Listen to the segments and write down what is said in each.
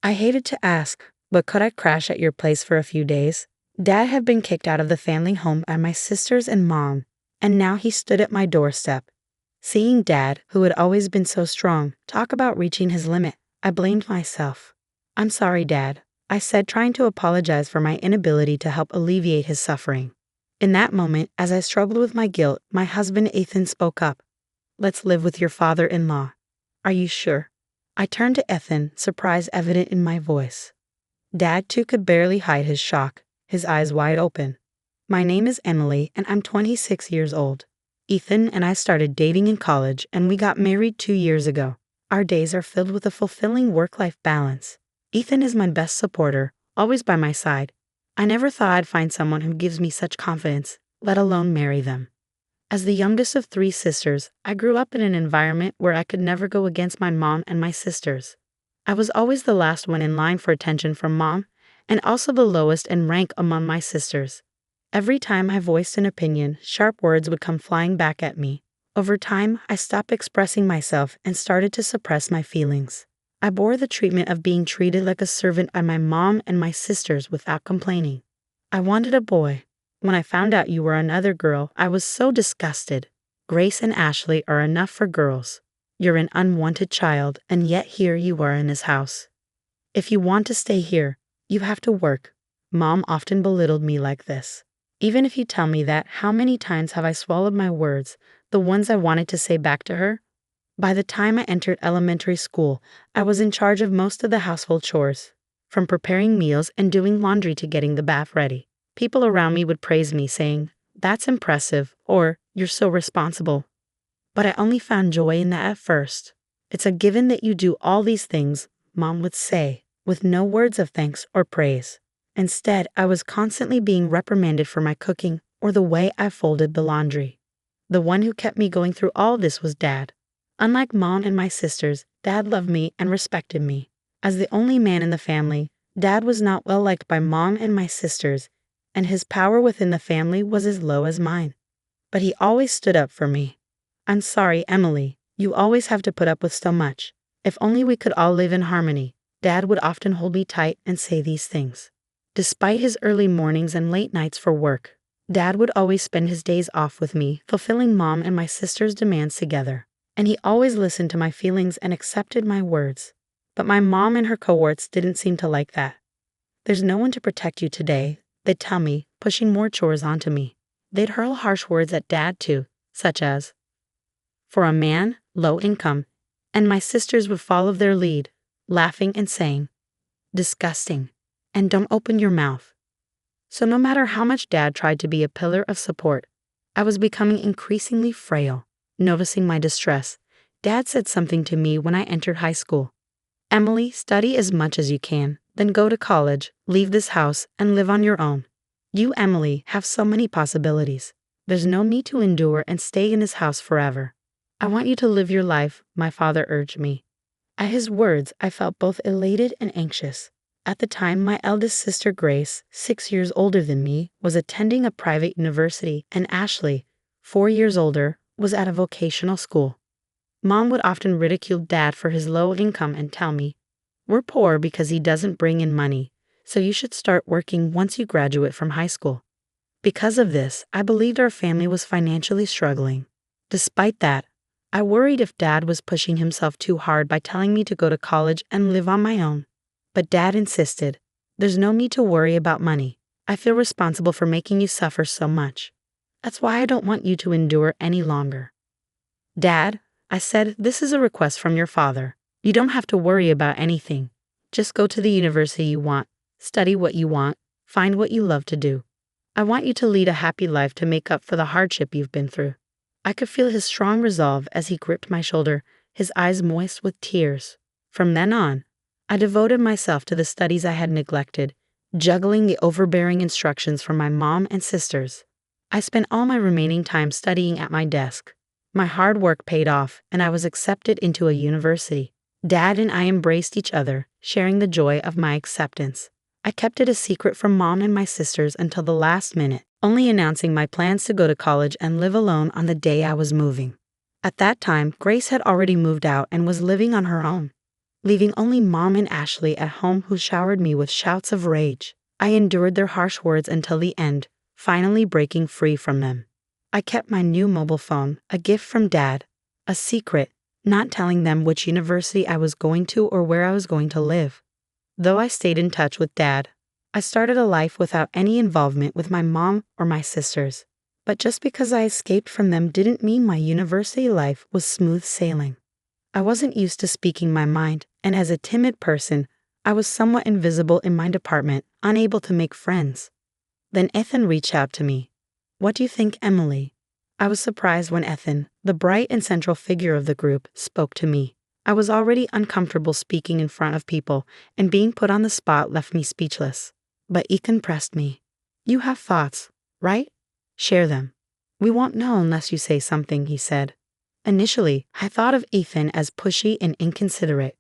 I hated to ask, but could I crash at your place for a few days? Dad had been kicked out of the family home by my sisters and mom, and now he stood at my doorstep. Seeing Dad, who had always been so strong, talk about reaching his limit, I blamed myself. "I'm sorry, Dad," I said, trying to apologize for my inability to help alleviate his suffering. In that moment, as I struggled with my guilt, my husband Ethan spoke up. "Let's live with your father-in-law. Are you sure?" I turned to Ethan, surprise evident in my voice. Dad, too, could barely hide his shock, his eyes wide open. "My name is Emily, and I'm 26 years old. Ethan and I started dating in college, and we got married 2 years ago. Our days are filled with a fulfilling work-life balance. Ethan is my best supporter, always by my side. I never thought I'd find someone who gives me such confidence, let alone marry them." As the youngest of 3 sisters, I grew up in an environment where I could never go against my mom and my sisters. I was always the last one in line for attention from mom, and also the lowest in rank among my sisters. Every time I voiced an opinion, sharp words would come flying back at me. Over time, I stopped expressing myself and started to suppress my feelings. I bore the treatment of being treated like a servant by my mom and my sisters without complaining. I wanted a boy. When I found out you were another girl, I was so disgusted. Grace and Ashley are enough for girls. You're an unwanted child, and yet here you are in his house. If you want to stay here, you have to work. Mom often belittled me like this. Even if you tell me that, how many times have I swallowed my words, the ones I wanted to say back to her? By the time I entered elementary school, I was in charge of most of the household chores, from preparing meals and doing laundry to getting the bath ready. People around me would praise me, saying, "That's impressive," or "You're so responsible." But I only found joy in that at first. "It's a given that you do all these things," Mom would say, with no words of thanks or praise. Instead, I was constantly being reprimanded for my cooking or the way I folded the laundry. The one who kept me going through all this was Dad. Unlike Mom and my sisters, Dad loved me and respected me. As the only man in the family, Dad was not well liked by Mom and my sisters, and his power within the family was as low as mine. But he always stood up for me. "I'm sorry, Emily, you always have to put up with so much. If only we could all live in harmony." Dad would often hold me tight and say these things. Despite his early mornings and late nights for work, Dad would always spend his days off with me, fulfilling Mom and my sister's demands together. And he always listened to my feelings and accepted my words. But my mom and her cohorts didn't seem to like that. "There's no one to protect you today," they'd tell me, pushing more chores onto me. They'd hurl harsh words at Dad too, such as, "For a man, low income," and my sisters would follow their lead, laughing and saying, "Disgusting," and "Don't open your mouth." So no matter how much Dad tried to be a pillar of support, I was becoming increasingly frail. Noticing my distress, Dad said something to me when I entered high school. "Emily, study as much as you can, then go to college, leave this house, and live on your own. You, Emily, have so many possibilities. There's no need to endure and stay in this house forever. I want you to live your life," my father urged me. At his words, I felt both elated and anxious. At the time, my eldest sister Grace, 6 years older than me, was attending a private university, and Ashley, 4 years older, was at a vocational school. Mom would often ridicule Dad for his low income and tell me, "We're poor because he doesn't bring in money, so you should start working once you graduate from high school." Because of this, I believed our family was financially struggling. Despite that, I worried if Dad was pushing himself too hard by telling me to go to college and live on my own. But Dad insisted, "There's no need to worry about money. I feel responsible for making you suffer so much. That's why I don't want you to endure any longer." "Dad," I said, "this is a request from your father. You don't have to worry about anything. Just go to the university you want, study what you want, find what you love to do. I want you to lead a happy life to make up for the hardship you've been through." I could feel his strong resolve as he gripped my shoulder, his eyes moist with tears. From then on, I devoted myself to the studies I had neglected, juggling the overbearing instructions from my mom and sisters. I spent all my remaining time studying at my desk. My hard work paid off, and I was accepted into a university. Dad and I embraced each other, sharing the joy of my acceptance. I kept it a secret from Mom and my sisters until the last minute, only announcing my plans to go to college and live alone on the day I was moving. At that time, Grace had already moved out and was living on her own. leaving only Mom and Ashley at home, who showered me with shouts of rage. I endured their harsh words until the end, finally breaking free from them. I kept my new mobile phone, a gift from Dad, a secret, not telling them which university I was going to or where I was going to live. Though I stayed in touch with Dad, I started a life without any involvement with my mom or my sisters. But just because I escaped from them didn't mean my university life was smooth sailing. I wasn't used to speaking my mind, and as a timid person, I was somewhat invisible in my department, unable to make friends. Then Ethan reached out to me. "What do you think, Emily?" I was surprised when Ethan, the bright and central figure of the group, spoke to me. I was already uncomfortable speaking in front of people, and being put on the spot left me speechless. But Ethan pressed me. "You have thoughts, right? Share them. We won't know unless you say something," he said. Initially, I thought of Ethan as pushy and inconsiderate.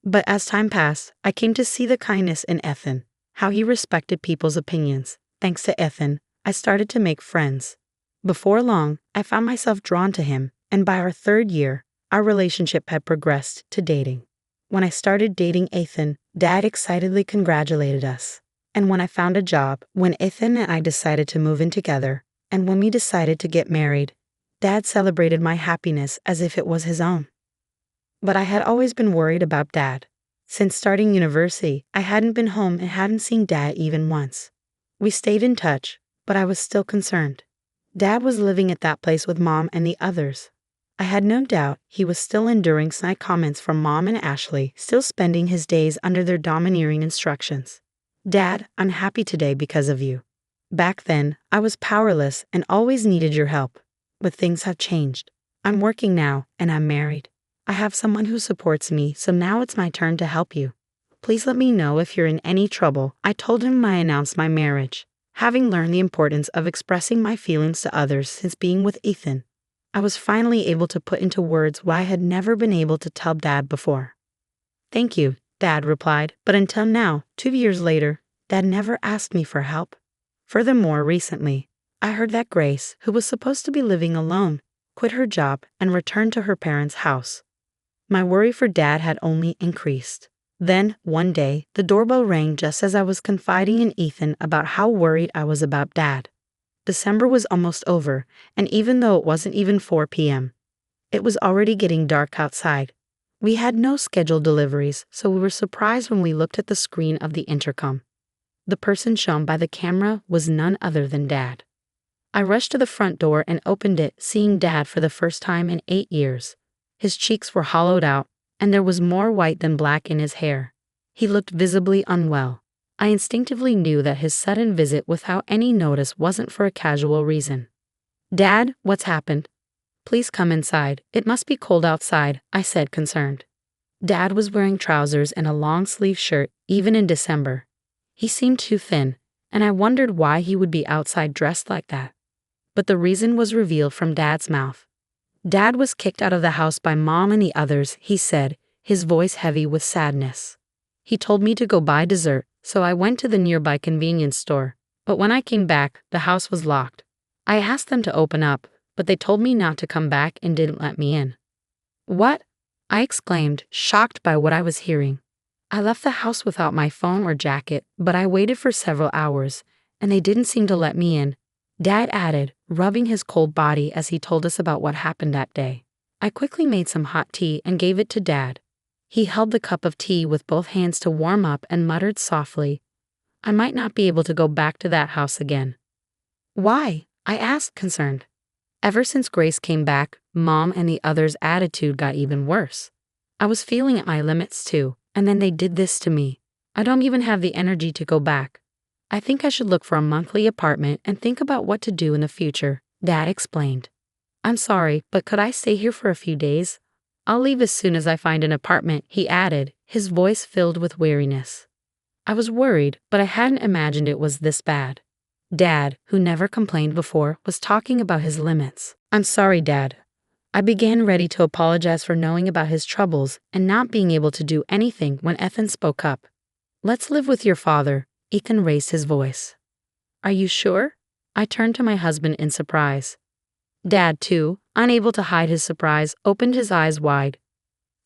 But as time passed, I came to see the kindness in Ethan, how he respected people's opinions. Thanks to Ethan, I started to make friends. Before long, I found myself drawn to him, and by our 3rd year, our relationship had progressed to dating. When I started dating Ethan, Dad excitedly congratulated us. And when I found a job, when Ethan and I decided to move in together, and when we decided to get married, Dad celebrated my happiness as if it was his own. But I had always been worried about Dad. Since starting university, I hadn't been home and hadn't seen Dad even once. We stayed in touch, but I was still concerned. Dad was living at that place with Mom and the others. I had no doubt he was still enduring snide comments from Mom and Ashley, still spending his days under their domineering instructions. "Dad, I'm happy today because of you. Back then, I was powerless and always needed your help. But things have changed. I'm working now, and I'm married. I have someone who supports me, so now it's my turn to help you. Please let me know if you're in any trouble." I told him I announced my marriage, having learned the importance of expressing my feelings to others since being with Ethan. I was finally able to put into words what I had never been able to tell Dad before. "Thank you," Dad replied, but until now, 2 years later, Dad never asked me for help. Furthermore, recently, I heard that Grace, who was supposed to be living alone, quit her job and returned to her parents' house. My worry for Dad had only increased. Then, one day, the doorbell rang just as I was confiding in Ethan about how worried I was about Dad. December was almost over, and even though it wasn't even 4 p.m., it was already getting dark outside. We had no scheduled deliveries, so we were surprised when we looked at the screen of the intercom. The person shown by the camera was none other than Dad. I rushed to the front door and opened it, seeing Dad for the first time in 8 years. His cheeks were hollowed out, and there was more white than black in his hair. He looked visibly unwell. I instinctively knew that his sudden visit without any notice wasn't for a casual reason. "Dad, what's happened?" "Please come inside. It must be cold outside," I said, concerned. Dad was wearing trousers and a long-sleeve shirt, even in December. He seemed too thin, and I wondered why he would be outside dressed like that. But the reason was revealed from Dad's mouth. Dad was kicked out of the house by Mom and the others, he said, his voice heavy with sadness. He told me to go buy dessert, so I went to the nearby convenience store. But when I came back, the house was locked. I asked them to open up, but they told me not to come back and didn't let me in. "What?" I exclaimed, shocked by what I was hearing. I left the house without my phone or jacket, but I waited for several hours, and they didn't seem to let me in. Dad added, rubbing his cold body as he told us about what happened that day. I quickly made some hot tea and gave it to Dad. He held the cup of tea with both hands to warm up and muttered softly, "I might not be able to go back to that house again." "Why?" I asked, concerned. Ever since Grace came back, Mom and the others' attitude got even worse. I was feeling at my limits too, and then they did this to me. I don't even have the energy to go back. I think I should look for a monthly apartment and think about what to do in the future, Dad explained. "I'm sorry, but could I stay here for a few days? I'll leave as soon as I find an apartment," he added, his voice filled with weariness. I was worried, but I hadn't imagined it was this bad. Dad, who never complained before, was talking about his limits. "I'm sorry, Dad." I began ready to apologize for knowing about his troubles and not being able to do anything when Ethan spoke up. "Let's live with your father." Ethan raised his voice. "Are you sure?" I turned to my husband in surprise. Dad, too, unable to hide his surprise, opened his eyes wide.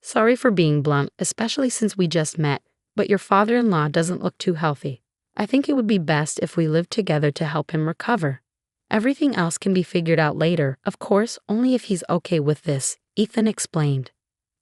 Sorry for being blunt, especially since we just met, but your father-in-law doesn't look too healthy. I think it would be best if we lived together to help him recover. Everything else can be figured out later, of course, only if he's okay with this, Ethan explained.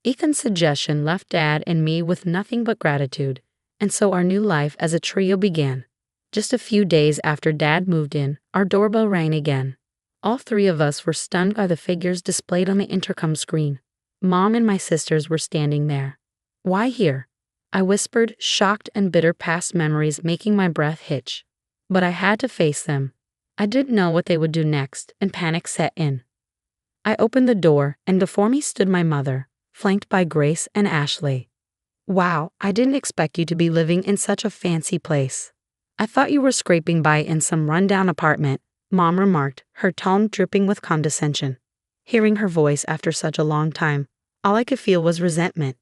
Ethan's suggestion left Dad and me with nothing but gratitude, and so our new life as a trio began. Just a few days after Dad moved in, our doorbell rang again. All three of us were stunned by the figures displayed on the intercom screen. Mom and my sisters were standing there. "Why here?" I whispered, shocked and bitter past memories making my breath hitch. But I had to face them. I didn't know what they would do next, and panic set in. I opened the door, and before me stood my mother, flanked by Grace and Ashley. "Wow, I didn't expect you to be living in such a fancy place. I thought you were scraping by in some rundown apartment," Mom remarked, her tone dripping with condescension. Hearing her voice after such a long time, all I could feel was resentment.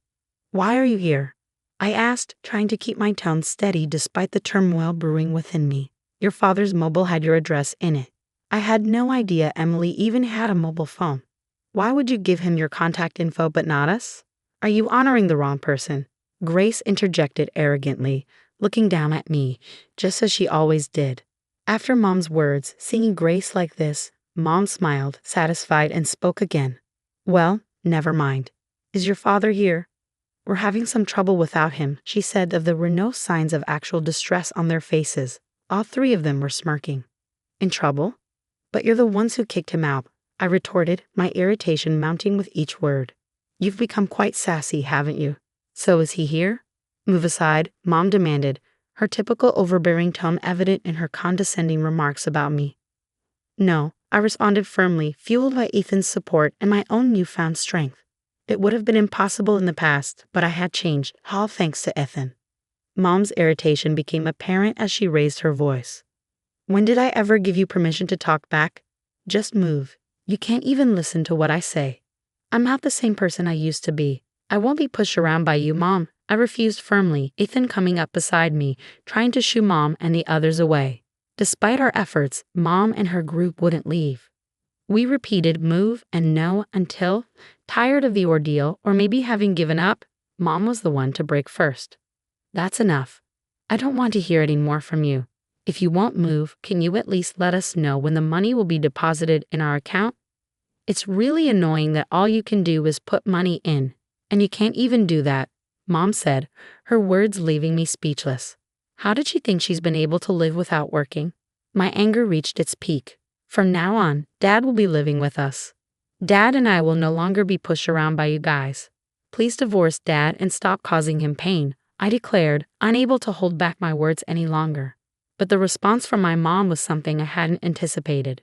"Why are you here?" I asked, trying to keep my tone steady despite the turmoil brewing within me. "Your father's mobile had your address in it." I had no idea Emily even had a mobile phone. "Why would you give him your contact info but not us? Are you honoring the wrong person?" Grace interjected arrogantly, looking down at me, just as she always did. After Mom's words, seeing Grace like this, Mom smiled, satisfied, and spoke again. "Well, never mind. Is your father here?" "We're having some trouble without him," she said. There were no signs of actual distress on their faces. All three of them were smirking. "In trouble? But you're the ones who kicked him out," I retorted, my irritation mounting with each word. "You've become quite sassy, haven't you?" "So is he here?" "Move aside," Mom demanded, her typical overbearing tone evident in her condescending remarks about me. "No," I responded firmly, fueled by Ethan's support and my own newfound strength. It would have been impossible in the past, but I had changed, all thanks to Ethan. Mom's irritation became apparent as she raised her voice. "When did I ever give you permission to talk back? Just move. You can't even listen to what I say." "I'm not the same person I used to be. I won't be pushed around by you, Mom," I refused firmly, Ethan coming up beside me, trying to shoo Mom and the others away. Despite our efforts, Mom and her group wouldn't leave. We repeated move and no until, tired of the ordeal or maybe having given up, Mom was the one to break first. "That's enough. I don't want to hear any more from you. If you won't move, can you at least let us know when the money will be deposited in our account? It's really annoying that all you can do is put money in, and you can't even do that," Mom said, her words leaving me speechless. How did she think she's been able to live without working? My anger reached its peak. From now on, Dad will be living with us. Dad and I will no longer be pushed around by you guys. Please divorce Dad and stop causing him pain, I declared, unable to hold back my words any longer. But the response from my mom was something I hadn't anticipated.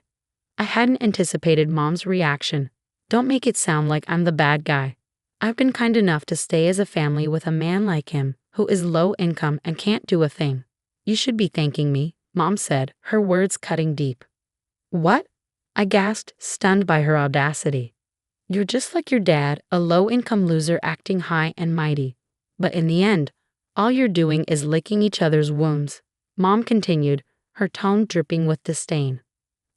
I hadn't anticipated Mom's reaction. "Don't make it sound like I'm the bad guy. I've been kind enough to stay as a family with a man like him, who is low income and can't do a thing. You should be thanking me," Mom said, her words cutting deep. "What?" I gasped, stunned by her audacity. "You're just like your dad, a low-income loser acting high and mighty. But in the end, all you're doing is licking each other's wounds," Mom continued, her tone dripping with disdain.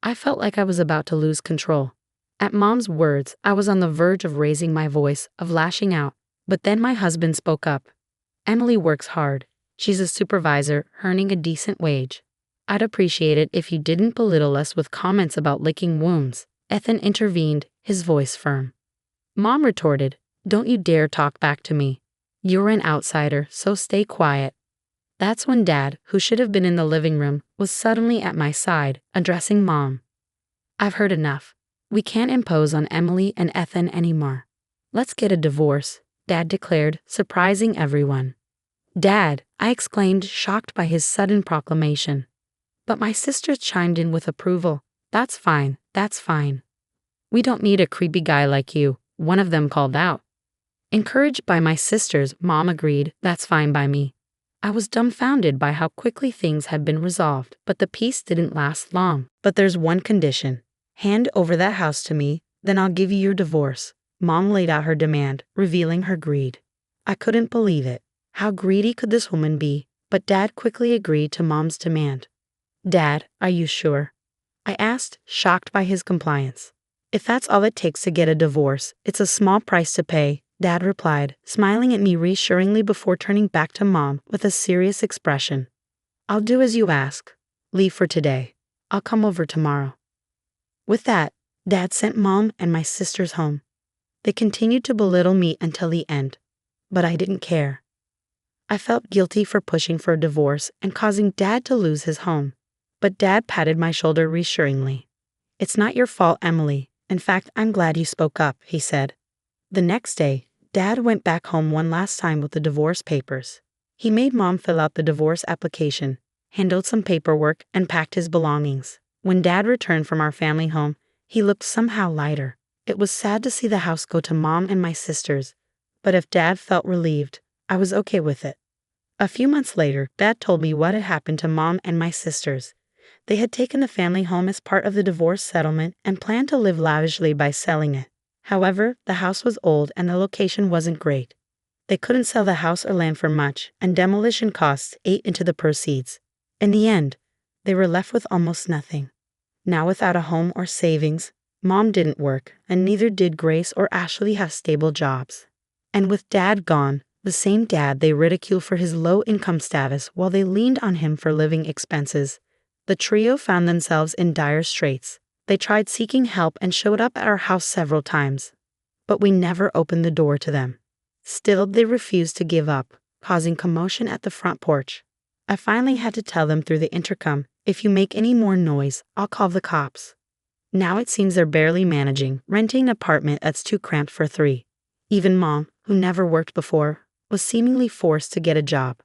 I felt like I was about to lose control. At Mom's words, I was on the verge of raising my voice, of lashing out, but then my husband spoke up. "Emily works hard. She's a supervisor, earning a decent wage. I'd appreciate it if you didn't belittle us with comments about licking wounds," Ethan intervened, his voice firm. Mom retorted, "Don't you dare talk back to me. You're an outsider, so stay quiet." That's when Dad, who should have been in the living room, was suddenly at my side, addressing Mom. "I've heard enough. We can't impose on Emily and Ethan anymore. Let's get a divorce," Dad declared, surprising everyone. "Dad," I exclaimed, shocked by his sudden proclamation. But my sisters chimed in with approval. That's fine. We don't need a creepy guy like you," one of them called out. Encouraged by my sisters, Mom agreed, "That's fine by me." I was dumbfounded by how quickly things had been resolved, but the peace didn't last long. "But there's one condition. Hand over that house to me, then I'll give you your divorce." Mom laid out her demand, revealing her greed. I couldn't believe it. How greedy could this woman be? But Dad quickly agreed to Mom's demand. "Dad, are you sure?" I asked, shocked by his compliance. "If that's all it takes to get a divorce, it's a small price to pay," Dad replied, smiling at me reassuringly before turning back to Mom with a serious expression. I'll do as you ask. Leave for today. I'll come over tomorrow. With that, Dad sent Mom and my sisters home. They continued to belittle me until the end, but I didn't care. I felt guilty for pushing for a divorce and causing Dad to lose his home, but Dad patted my shoulder reassuringly. It's not your fault, Emily. In fact, I'm glad you spoke up, he said. The next day, Dad went back home one last time with the divorce papers. He made Mom fill out the divorce application, handled some paperwork, and packed his belongings. When Dad returned from our family home, he looked somehow lighter. It was sad to see the house go to Mom and my sisters, but if Dad felt relieved, I was okay with it. A few months later, Dad told me what had happened to Mom and my sisters. They had taken the family home as part of the divorce settlement and planned to live lavishly by selling it. However, the house was old and the location wasn't great. They couldn't sell the house or land for much, and demolition costs ate into the proceeds. In the end, they were left with almost nothing. Now without a home or savings, Mom didn't work, and neither did Grace or Ashley have stable jobs. And with Dad gone, the same Dad they ridiculed for his low income status while they leaned on him for living expenses, the trio found themselves in dire straits. They tried seeking help and showed up at our house several times, but we never opened the door to them. Still, they refused to give up, causing commotion at the front porch. I finally had to tell them through the intercom, if you make any more noise, I'll call the cops. Now it seems they're barely managing, renting an apartment that's too cramped for three. Even Mom, who never worked before, was seemingly forced to get a job.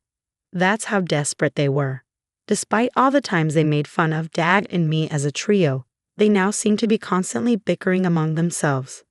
That's how desperate they were. Despite all the times they made fun of Dad and me as a trio, they now seem to be constantly bickering among themselves,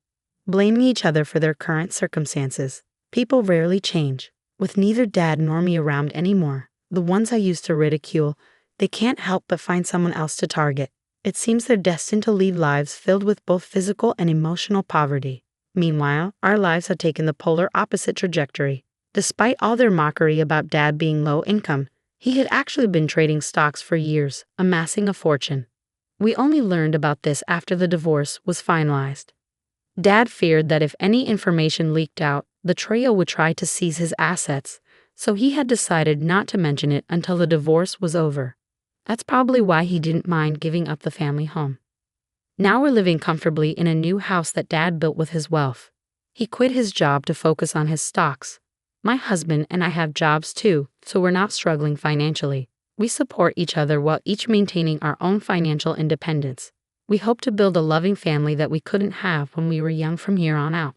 blaming each other for their current circumstances. People rarely change. With neither Dad nor me around anymore, the ones I used to ridicule, they can't help but find someone else to target. It seems they're destined to lead lives filled with both physical and emotional poverty. Meanwhile, our lives have taken the polar opposite trajectory. Despite all their mockery about Dad being low income, he had actually been trading stocks for years, amassing a fortune. We only learned about this after the divorce was finalized. Dad feared that if any information leaked out, the trio would try to seize his assets, so he had decided not to mention it until the divorce was over. That's probably why he didn't mind giving up the family home. Now we're living comfortably in a new house that Dad built with his wealth. He quit his job to focus on his stocks. My husband and I have jobs too, so we're not struggling financially. We support each other while each maintaining our own financial independence. We hope to build a loving family that we couldn't have when we were young from here on out.